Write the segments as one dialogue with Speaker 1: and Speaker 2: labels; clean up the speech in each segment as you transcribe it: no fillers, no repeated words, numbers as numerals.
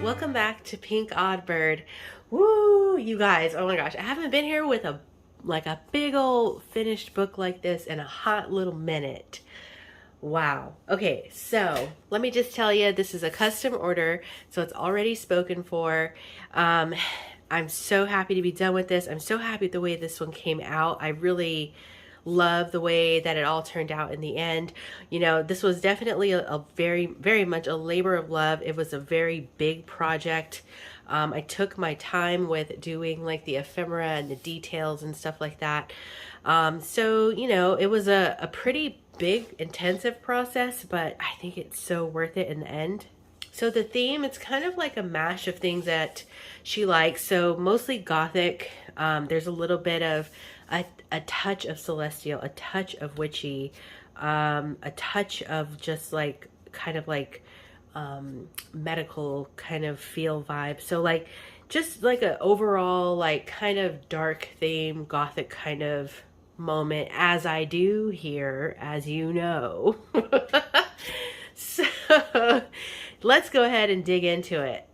Speaker 1: Welcome back to Pinkoddbird. Woo, you guys, oh my gosh, I haven't been here with a big old finished book like this in a hot little minute. Wow. Okay, so let me just tell you, this is a custom order, so it's already spoken for. I'm so happy to be done with this. I'm so happy with the way this one came out. I really love the way that it all turned out in the end. You know, this was definitely a very, very much a labor of love. It was a very big project. I took my time with doing like the ephemera and the details and stuff like that. So, you know, it was a pretty big, intensive process, but I think it's so worth it in the end. So the theme, it's kind of like a mash of things that she likes. So mostly Gothic. There's a little bit of a touch of Celestial, a touch of Witchy, a touch of just like kind of like medical kind of feel vibe. So like just like an overall like kind of dark theme, Gothic kind of moment, as I do here, as you know. So let's go ahead and dig into it.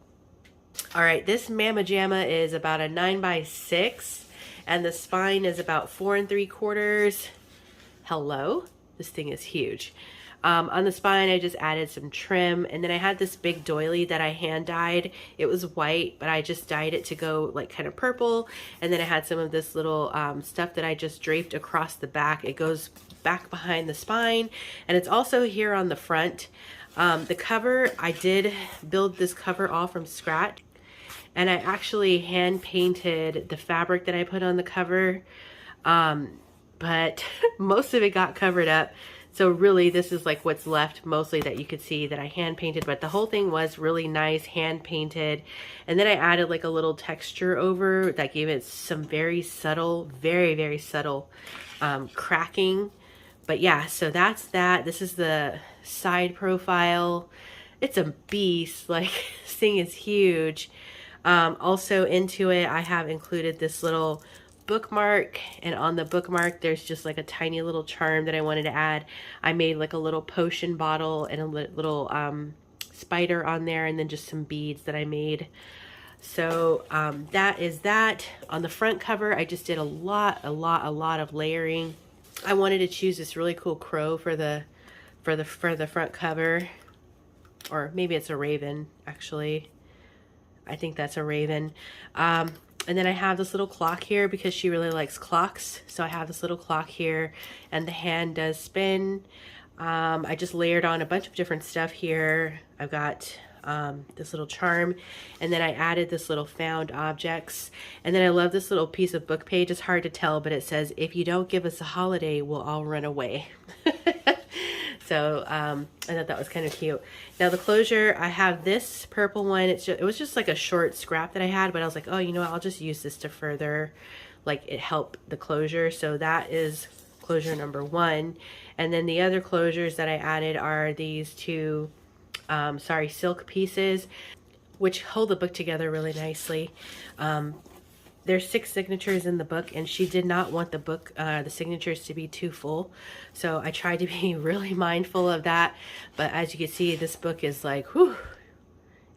Speaker 1: All right, this Mama Jamma is about a 9x6. And the spine is about 4 3/4. Hello, this thing is huge. On the spine, I just added some trim, and then I had this big doily that I hand dyed. It was white, but I just dyed it to go like kind of purple. And then I had some of this little stuff that I just draped across the back. It goes back behind the spine, and it's also here on the front. The cover, I did build this cover all from scratch. And I actually hand painted the fabric that I put on the cover, but most of it got covered up. So really this is like what's left mostly that you could see that I hand painted, but the whole thing was really nice, hand painted. And then I added like a little texture over that gave it some very subtle, very, very subtle cracking. But yeah, so that's that. This is the side profile. It's a beast, like this thing is huge. Also into it, I have included this little bookmark, and on the bookmark there's just like a tiny little charm that I wanted to add. I made like a little potion bottle and a little spider on there, and then just some beads that I made. So that is that. On the front cover, I just did a lot of layering. I wanted to choose this really cool crow for the front cover, or maybe it's a raven actually. I think that's a raven. And then I have this little clock here because she really likes clocks. So I have this little clock here, and the hand does spin. I just layered on a bunch of different stuff here. I've got this little charm, and then I added this little found objects. And then I love this little piece of book page. It's hard to tell, but it says, "If you don't give us a holiday, we'll all run away." So I thought that was kind of cute. Now the closure, I have this purple one. It was just like a short scrap that I had, but I was like, oh, you know what? I'll just use this to further like it help the closure. So that is closure number 1. And then the other closures that I added are these two, silk pieces, which hold the book together really nicely. There's 6 signatures in the book, and she did not want the book, the signatures to be too full. So I tried to be really mindful of that. But as you can see, this book is like, whew,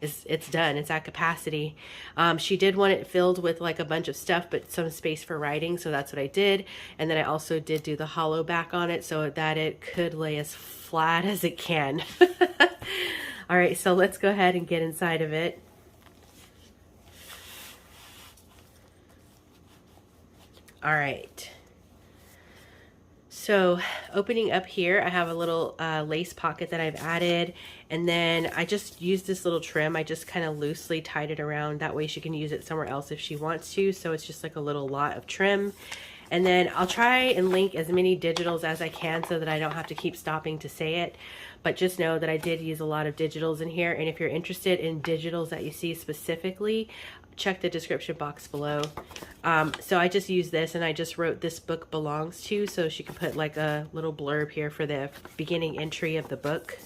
Speaker 1: it's done. It's at capacity. She did want it filled with like a bunch of stuff, but some space for writing. So that's what I did. And then I also did do the hollow back on it so that it could lay as flat as it can. All right, so let's go ahead and get inside of it. All right, so opening up here, I have a little lace pocket that I've added, and then I just used this little trim. I just kind of loosely tied it around. That way she can use it somewhere else if she wants to. So it's just like a little lot of trim. And then I'll try and link as many digitals as I can so that I don't have to keep stopping to say it. But just know that I did use a lot of digitals in here. And if you're interested in digitals that you see specifically, check the description box below. So I just used this, and I just wrote "This book belongs to," so she could put like a little blurb here for the beginning entry of the book.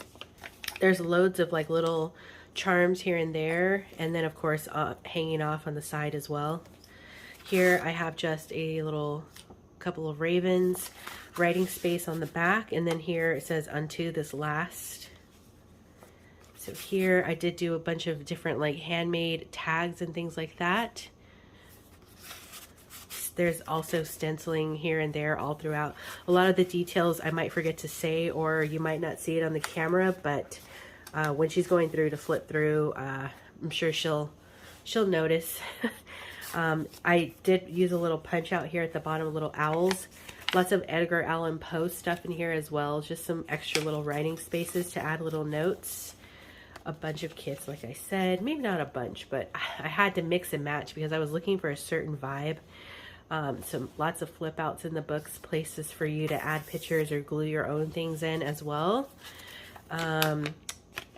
Speaker 1: There's loads of like little charms here and there, and then of course hanging off on the side as well. Here I have just a little couple of ravens, writing space on the back, and then here it says "Unto this last." So here I did do a bunch of different like handmade tags and things like that. There's also stenciling here and there all throughout. A lot of the details I might forget to say, or you might not see it on the camera, but when she's going through to flip through, I'm sure she'll notice. I did use a little punch out here at the bottom, little owls. Lots of Edgar Allan Poe stuff in here as well. Just some extra little writing spaces to add little notes. A bunch of kits, like I said. Maybe not a bunch, but I had to mix and match because I was looking for a certain vibe. Lots of flip outs in the books, places for you to add pictures or glue your own things in as well.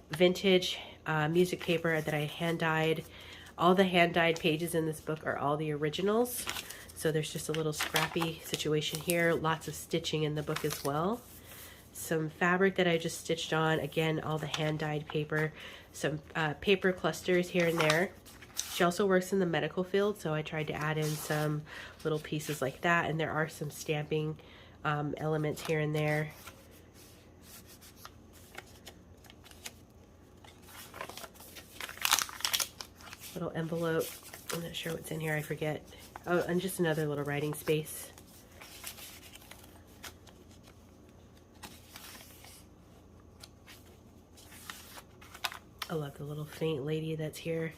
Speaker 1: Vintage music paper that I hand dyed. All the hand dyed pages in this book are all the originals. So there's just a little scrappy situation here. Lots of stitching in the book as well. Some fabric that I just stitched on. Again, all the hand dyed paper. Some paper clusters here and there. She also works in the medical field, so I tried to add in some little pieces like that. And there are some stamping elements here and there. Little envelope. I'm not sure what's in here, I forget. Oh, and just another little writing space. I love the little faint lady that's here.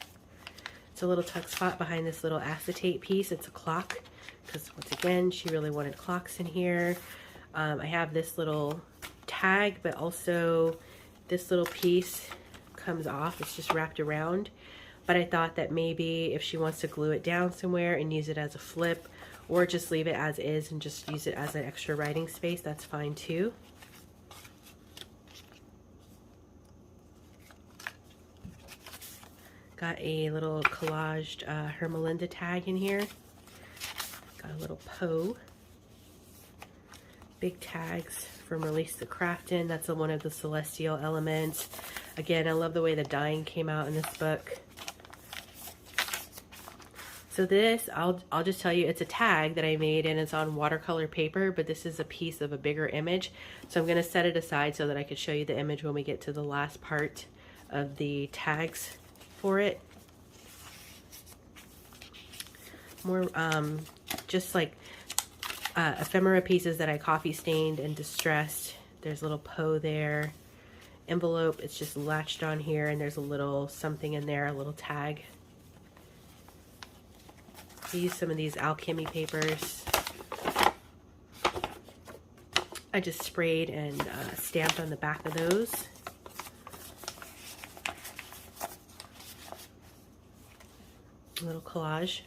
Speaker 1: It's a little tuck spot behind this little acetate piece. It's a clock, because once again, she really wanted clocks in here. I have this little tag, but also this little piece comes off. It's just wrapped around. But I thought that maybe if she wants to glue it down somewhere and use it as a flip, or just leave it as is and just use it as an extra writing space, that's fine too. Got a little collaged Hermelinda tag in here. Got a little Poe. Big tags from Releasethecraftin. That's one of the celestial elements. Again, I love the way the dyeing came out in this book. So this, I'll just tell you, it's a tag that I made and it's on watercolor paper, but this is a piece of a bigger image. So I'm gonna set it aside so that I could show you the image when we get to the last part of the tags for it. More just like ephemera pieces that I coffee stained and distressed. There's a little Poe there. Envelope, it's just latched on here, and there's a little something in there, a little tag. I used some of these alchemy papers. I just sprayed and stamped on the back of those. A little collage.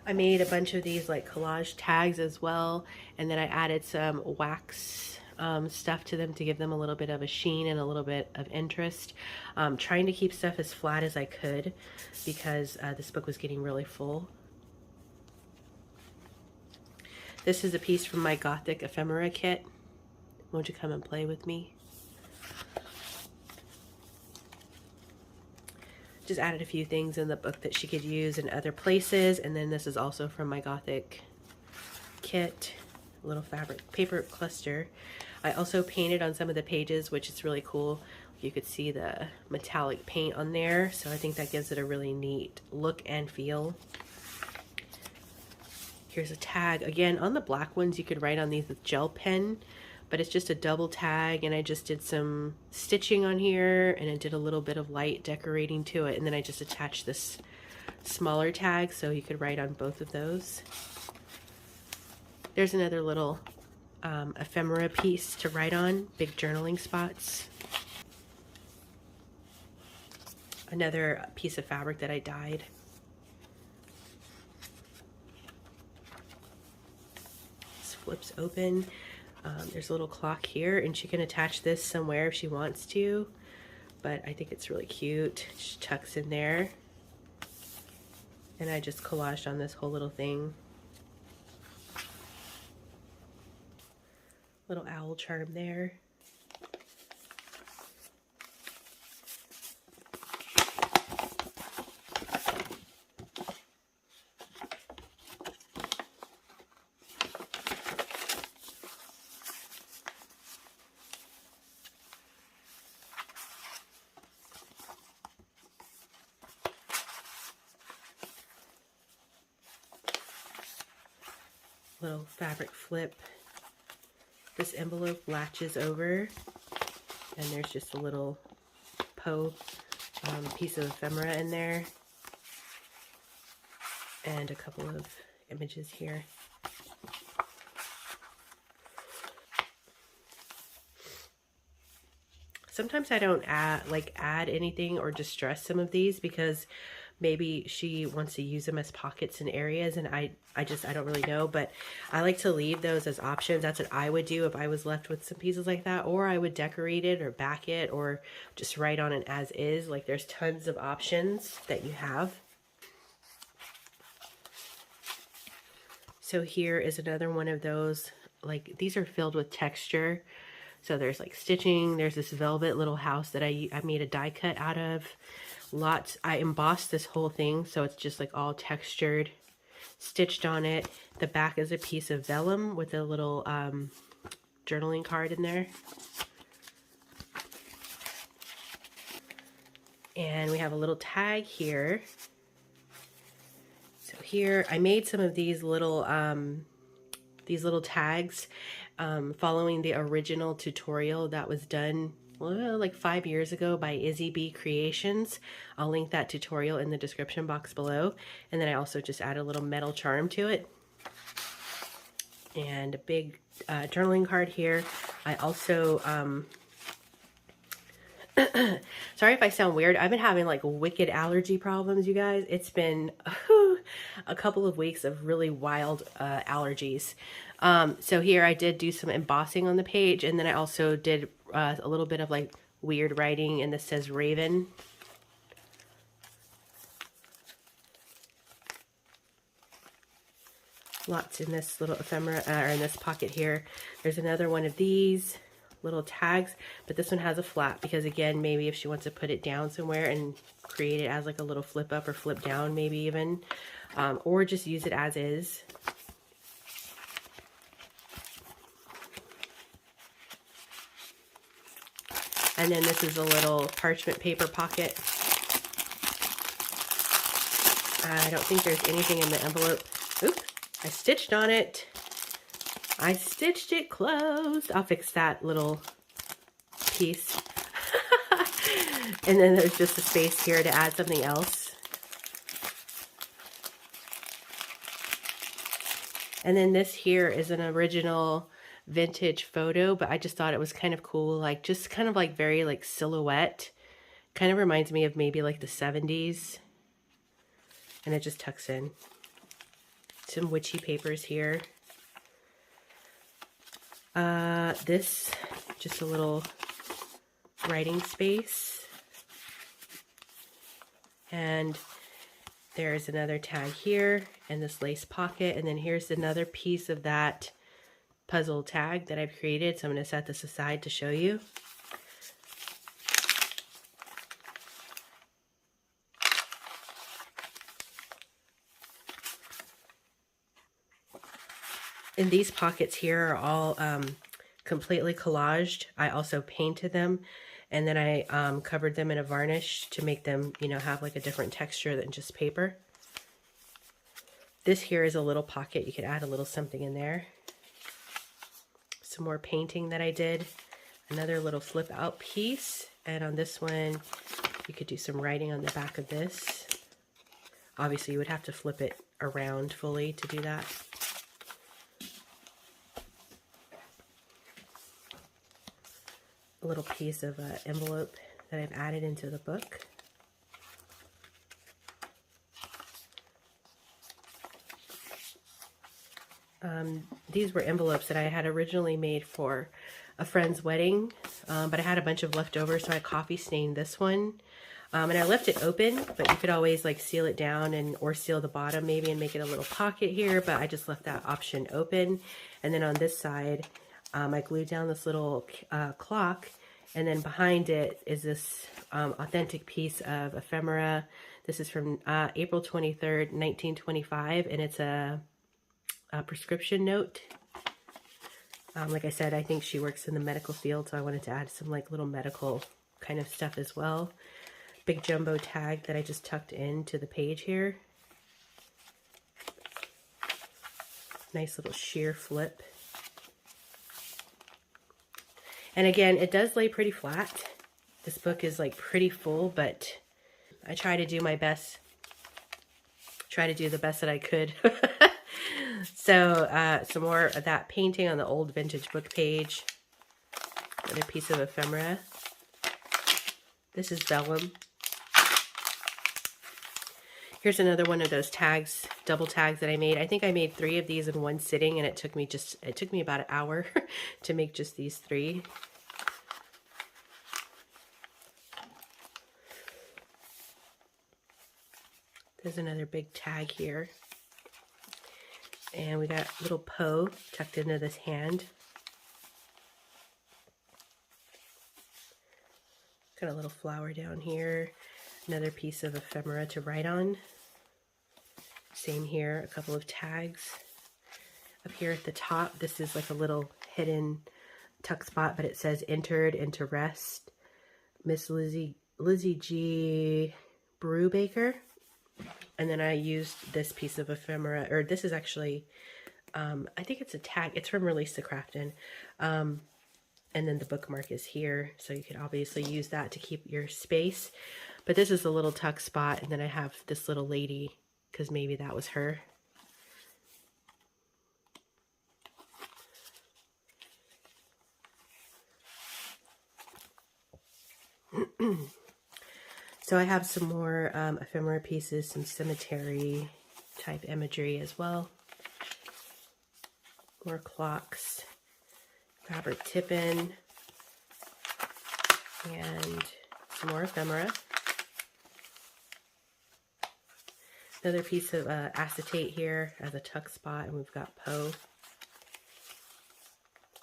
Speaker 1: I made a bunch of these like collage tags as well, and then I added some wax stuff to them to give them a little bit of a sheen and a little bit of interest. Trying to keep stuff as flat as I could because this book was getting really full. This is a piece from my Gothic ephemera kit. Won't you come and play with me? Just added a few things in the book that she could use in other places, and then this is also from my Gothic kit. A little fabric paper cluster. I also painted on some of the pages, which is really cool. You could see the metallic paint on there, so I think that gives it a really neat look and feel. Here's a tag. Again, on the black ones, you could write on these with gel pen, but it's just a double tag, and I just did some stitching on here, and I did a little bit of light decorating to it, and then I just attached this smaller tag so you could write on both of those. There's another little ephemera piece to write on, big journaling spots. Another piece of fabric that I dyed. This flips open. There's a little clock here, and she can attach this somewhere if she wants to, but I think it's really cute. She tucks in there, and I just collaged on this whole little thing. Little owl charm there. little fabric flip. This envelope latches over, and there's just a little piece of ephemera in there, and a couple of images here. Sometimes I don't add anything or distress some of these because maybe she wants to use them as pockets in areas, and I don't really know, but I like to leave those as options. That's what I would do if I was left with some pieces like that, or I would decorate it or back it or just write on it as is. Like, there's tons of options that you have. So here is another one of those, like, these are filled with texture. So there's like stitching, there's this velvet little house that I made a die cut out of. Lots, I embossed this whole thing, so it's just like all textured, stitched on it. The back is a piece of vellum with a little journaling card in there. And we have a little tag here. So here, I made some of these little tags following the original tutorial that was done like 5 years ago by Izzy B Creations. I'll link that tutorial in the description box below. And then I also just add a little metal charm to it. And a big journaling card here. I also, sorry if I sound weird. I've been having like wicked allergy problems, you guys. It's been a couple of weeks of really wild allergies. So here I did do some embossing on the page, and then I also did a little bit of like weird writing, and this says Raven. Lots in this little ephemera, or in this pocket here. There's another one of these little tags, but this one has a flap because, again, maybe if she wants to put it down somewhere and create it as like a little flip up or flip down, maybe even, or just use it as is. And then this is a little parchment paper pocket. I don't think there's anything in the envelope. Oops, I stitched on it. I stitched it closed. I'll fix that little piece. And then there's just a space here to add something else. And then this here is an original vintage photo, but I just thought it was kind of cool, like just kind of like very like silhouette. Kind of reminds me of maybe like the 70s. And it just tucks in. Some witchy papers here. This, just a little writing space. And there's another tag here, and this lace pocket, and then here's another piece of that puzzle tag that I've created. So I'm going to set this aside to show you. And these pockets here are all completely collaged. I also painted them, and then I covered them in a varnish to make them, you know, have like a different texture than just paper. This here is a little pocket. You could add a little something in there. Some more painting that I did. Another little flip out piece. And on this one, you could do some writing on the back of this. Obviously, you would have to flip it around fully to do that. A little piece of envelope that I've added into the book. These were envelopes that I had originally made for a friend's wedding, but I had a bunch of leftovers, so I coffee stained this one. And I left it open, but you could always like seal it down and or seal the bottom maybe and make it a little pocket here, but I just left that option open. And then on this side, I glued down this little clock, and then behind it is this authentic piece of ephemera. This is from April 23rd, 1925, and it's a prescription note. Like I said, I think she works in the medical field, so I wanted to add some like little medical kind of stuff as well. Big jumbo tag that I just tucked into the page here. Nice little sheer flip. And again, it does lay pretty flat. This book is like pretty full, but I try to do my best. Try to do the best that I could. So some more of that painting on the old vintage book page. Another piece of ephemera. This is vellum. Here's another one of those tags, double tags that I made. I think I made 3 of these in one sitting, and it took me about an hour to make just these 3. There's another big tag here. And we got little Poe tucked into this hand. Got a little flower down here. Another piece of ephemera to write on. Same here, a couple of tags. Up here at the top, this is like a little hidden tuck spot, but it says entered into rest. Miss Lizzie G. Brubaker. And then I used this piece of ephemera, or this is actually, I think it's a tag. It's from Releasethecraftin. And then the bookmark is here. So you could obviously use that to keep your space. But this is a little tuck spot. And then I have this little lady, because maybe that was her. So I have some more ephemera pieces, some cemetery type imagery as well. More clocks, fabric tip-in, and some more ephemera. Another piece of acetate here as a tuck spot, and we've got Poe.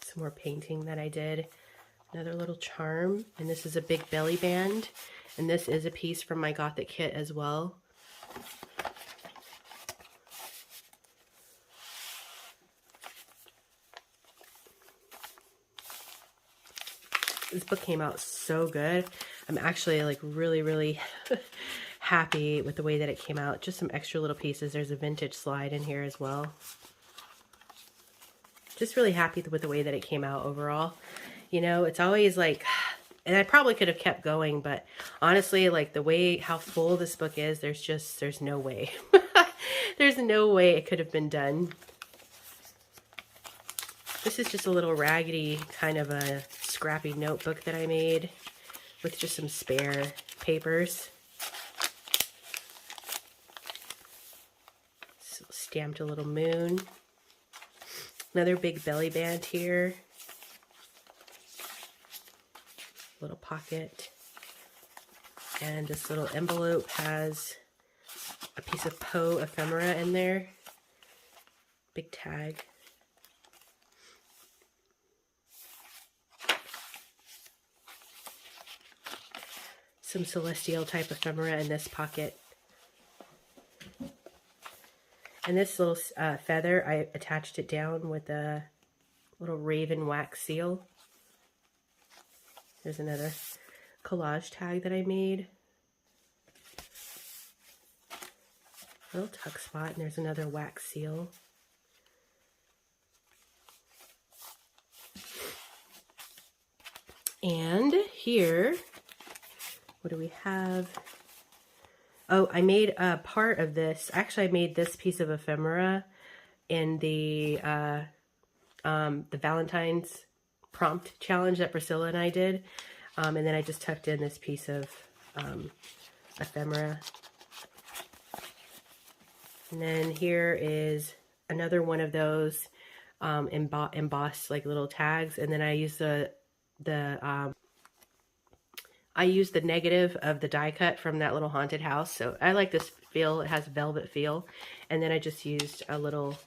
Speaker 1: Some more painting that I did. Another little charm, and this is a big belly band. And this is a piece from my Gothic kit as well. This book came out so good. I'm actually like really happy with the way that it came out. Just some extra little pieces. There's a vintage slide in here as well. Just really happy with the way that it came out overall. You know, it's always like... And I probably could have kept going, but honestly, like the way how full this book is, there's no way. There's no way it could have been done. This is just a little raggedy kind of a scrappy notebook that I made with just some spare papers. So stamped a little moon. Another big belly band here. Little pocket, and this little envelope has a piece of Poe ephemera in there. Big tag. Some celestial type ephemera in this pocket. And this little feather, I attached it down with a little raven wax seal. There's another collage tag that I made. A little tuck spot, and there's another wax seal. And here, what do we have? Oh, I made a part of this. Actually, I made this piece of ephemera in the Valentine's prompt challenge that Priscilla and I did. And then I just tucked in this piece of ephemera. And then here is another one of those embossed like little tags. And then I use I used the negative of the die cut from that little haunted house. So I like this feel. It has a velvet feel. And then I just used a little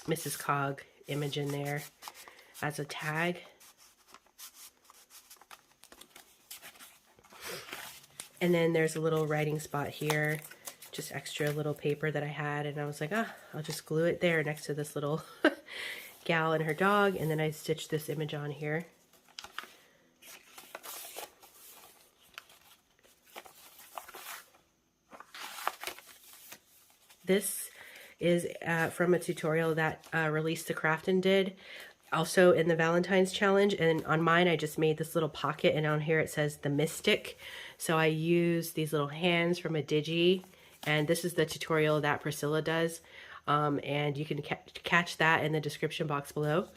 Speaker 1: Mrs. Cog image in there as a tag. And then there's a little writing spot here, just extra little paper that I had, and I was like, I'll just glue it there next to this little gal and her dog, and then I stitched this image on here. This is from a tutorial that Releasethecraftin did, also in the Valentine's challenge. And on mine, I just made this little pocket, and on here it says the Mystic. So I use these little hands from a Digi, and this is the tutorial that Priscilla does. And you can catch that in the description box below.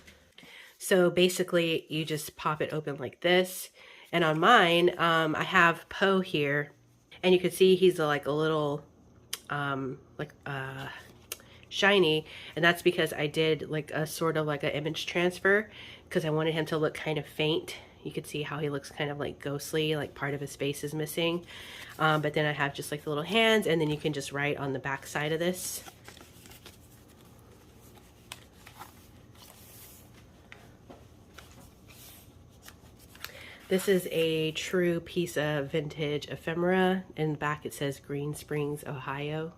Speaker 1: So basically you just pop it open like this. And on mine, I have Poe here, and you can see he's like a little shiny, and that's because I did like a sort of like an image transfer because I wanted him to look kind of faint. You can see how he looks kind of like ghostly, like part of his face is missing. But then I have just like the little hands, and then you can just write on the back side of this. This is a true piece of vintage ephemera. In the back it says Green Springs, Ohio.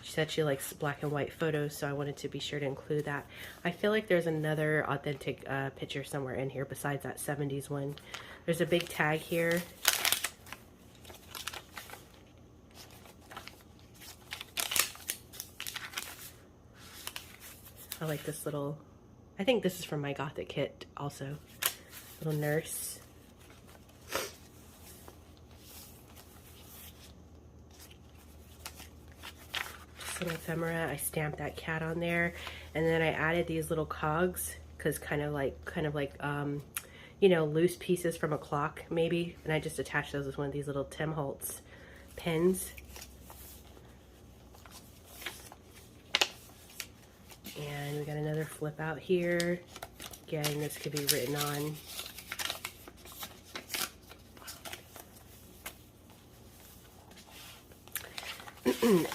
Speaker 1: She said she likes black and white photos, so I wanted to be sure to include that. I feel like there's another authentic picture somewhere in here besides that 70s one. There's a big tag here. I like this little, I think this is from my Gothic kit also. Little nurse. Just little ephemera. I stamped that cat on there, and then I added these little cogs because kind of like you know, loose pieces from a clock maybe, and I just attached those with one of these little Tim Holtz pins. And we got another flip out here. Again, this could be written on.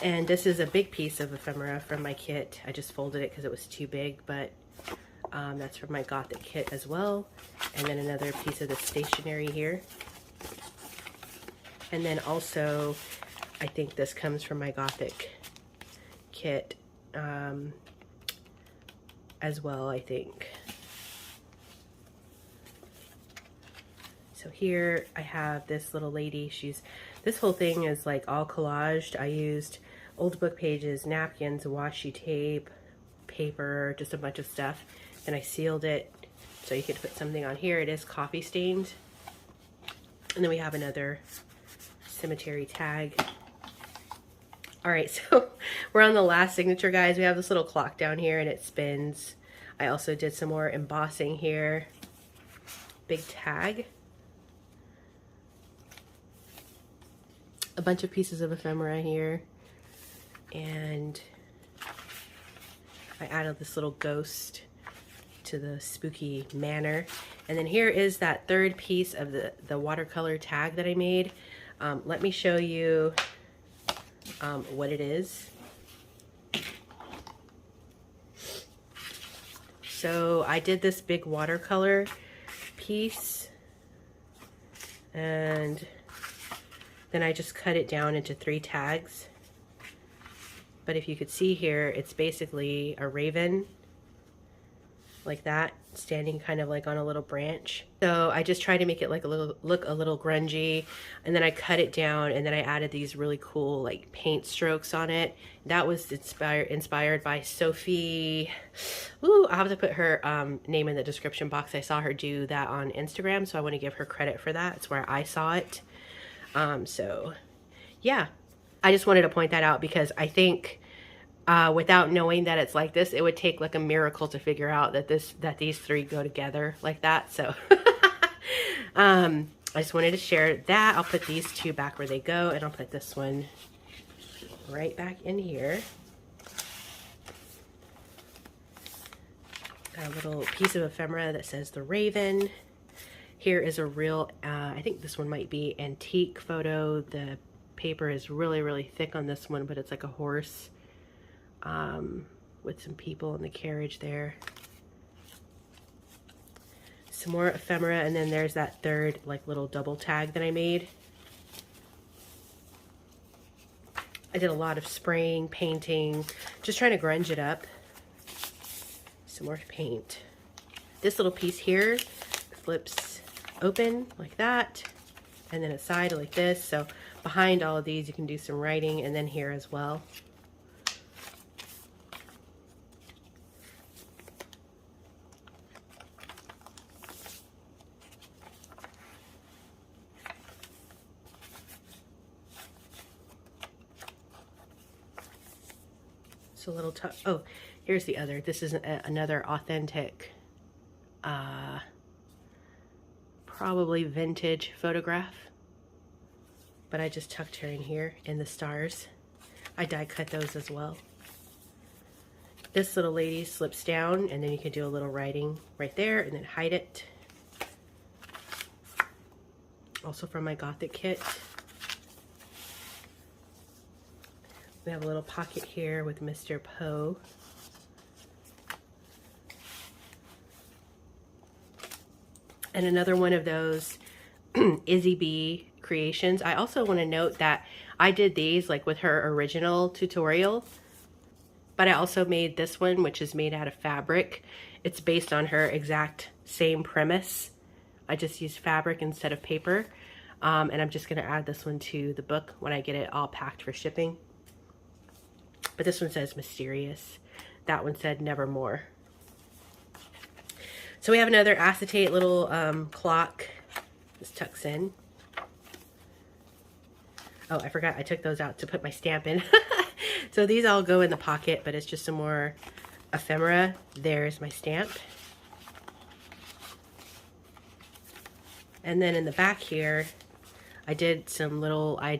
Speaker 1: And this is a big piece of ephemera from my kit. I just folded it because it was too big, but that's from my Gothic kit as well. And then another piece of the stationery here. And then also, I think this comes from my Gothic kit as well, I think. So here I have this little lady. This whole thing is like all collaged. I used old book pages, napkins, washi tape, paper, just a bunch of stuff. Then I sealed it so you could put something on here. It is coffee stained. And then we have another cemetery tag. All right, so we're on the last signature, guys. We have this little clock down here and it spins. I also did some more embossing here. Big tag. A bunch of pieces of ephemera here, and I added this little ghost to the spooky manor. And then here is that third piece of the watercolor tag that I made. Let me show you what it is. So I did this big watercolor piece, and then I just cut it down into 3 tags. But if you could see here, it's basically a raven, like that, standing kind of like on a little branch. So I just tried to make it like look a little grungy, and then I cut it down, and then I added these really cool like paint strokes on it. That was inspired by Sophie. Ooh, I'll have to put her name in the description box. I saw her do that on Instagram, so I want to give her credit for that. It's where I saw it. So yeah, I just wanted to point that out because I think without knowing that it's like this, it would take like a miracle to figure out that these 3 go together like that. So I just wanted to share that. I'll put these 2 back where they go, and I'll put this one right back in here. Got a little piece of ephemera that says the Raven. Here is a real, I think this one might be antique photo. The paper is really, really thick on this one, but it's like a horse with some people in the carriage there. Some more ephemera, and then there's that third like little double tag that I made. I did a lot of spraying, painting, just trying to grunge it up. Some more paint. This little piece here flips open like that, and then a side like this. So behind all of these you can do some writing, and then here as well. It's a little tough. Oh, here's the other. This is another authentic, probably vintage photograph. But I just tucked her in here in the stars. I die cut those as well. This little lady slips down, and then you can do a little writing right there and then hide it. Also from my Gothic kit. We have a little pocket here with Mr. Poe. And another one of those Izzy B creations. I also want to note that I did these like with her original tutorial, but I also made this one, which is made out of fabric. It's based on her exact same premise. I just used fabric instead of paper. And I'm just going to add this one to the book when I get it all packed for shipping. But this one says mysterious. That one said nevermore. So we have another acetate little clock. This tucks in. Oh, I forgot I took those out to put my stamp in. So these all go in the pocket, but it's just some more ephemera. There's my stamp. And then in the back here, I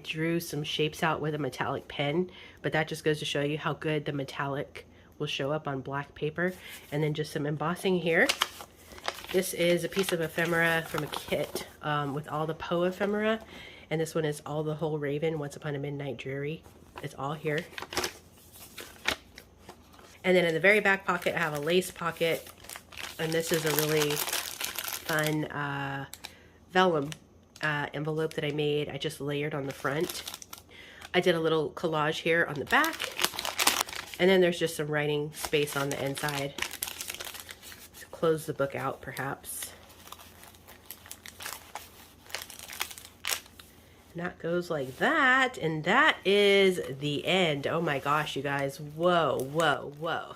Speaker 1: drew some shapes out with a metallic pen, but that just goes to show you how good the metallic will show up on black paper. And then just some embossing here. This is a piece of ephemera from a kit with all the Poe ephemera. And this one is all the whole Raven, Once Upon a Midnight Dreary. It's all here. And then in the very back pocket, I have a lace pocket. And this is a really fun vellum envelope that I made. I just layered on the front. I did a little collage here on the back. And then there's just some writing space on the inside. To close the book out, perhaps. And that goes like that, and that is the end. Oh my gosh, you guys. Whoa, whoa, whoa.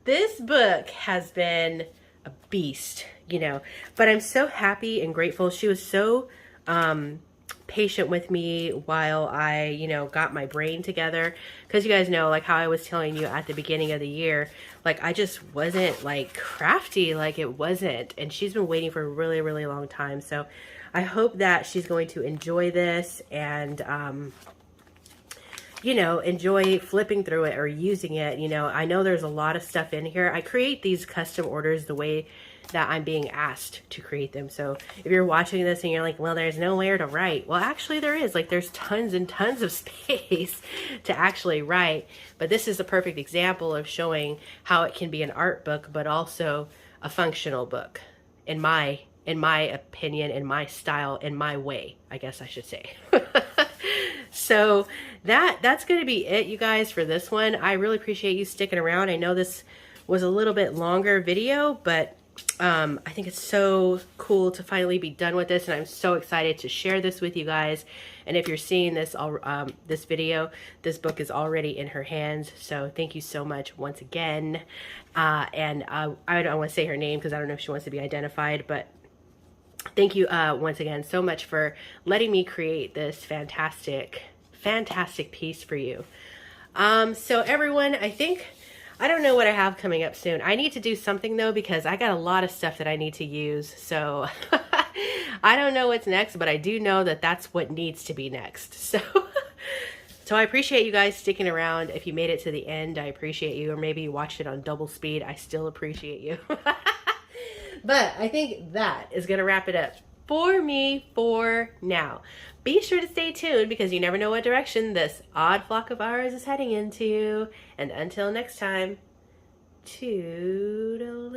Speaker 1: This book has been a beast, you know, but I'm so happy and grateful. She was so patient with me while I, you know, got my brain together. Because you guys know, like how I was telling you at the beginning of the year, like I just wasn't like crafty, like it wasn't. And she's been waiting for a really, really long time. So I hope that she's going to enjoy this and, you know, enjoy flipping through it or using it. You know, I know there's a lot of stuff in here. I create these custom orders the way that I'm being asked to create them. So if you're watching this and you're like, well, there's nowhere to write. Well, actually there is. Like there's tons and tons of space to actually write. But this is a perfect example of showing how it can be an art book, but also a functional book in my opinion, in my style, in my way, I guess I should say. So that's going to be it, you guys, for this one. I really appreciate you sticking around. I know this was a little bit longer video, but I think it's so cool to finally be done with this, and I'm so excited to share this with you guys. And if you're seeing this this video, this book is already in her hands. So thank you so much once again. And I don't want to say her name because I don't know if she wants to be identified, but thank you once again so much for letting me create this fantastic piece for you. So everyone, I don't know what I have coming up soon. I need to do something though, because I got a lot of stuff that I need to use. So I don't know what's next, but I do know that that's what needs to be next. So I appreciate you guys sticking around. If you made it to the end, I appreciate you. Or maybe you watched it on double speed. I still appreciate you. But I think that is going to wrap it up for me for now. Be sure to stay tuned because you never know what direction this odd flock of ours is heading into. And until next time, toodaloo.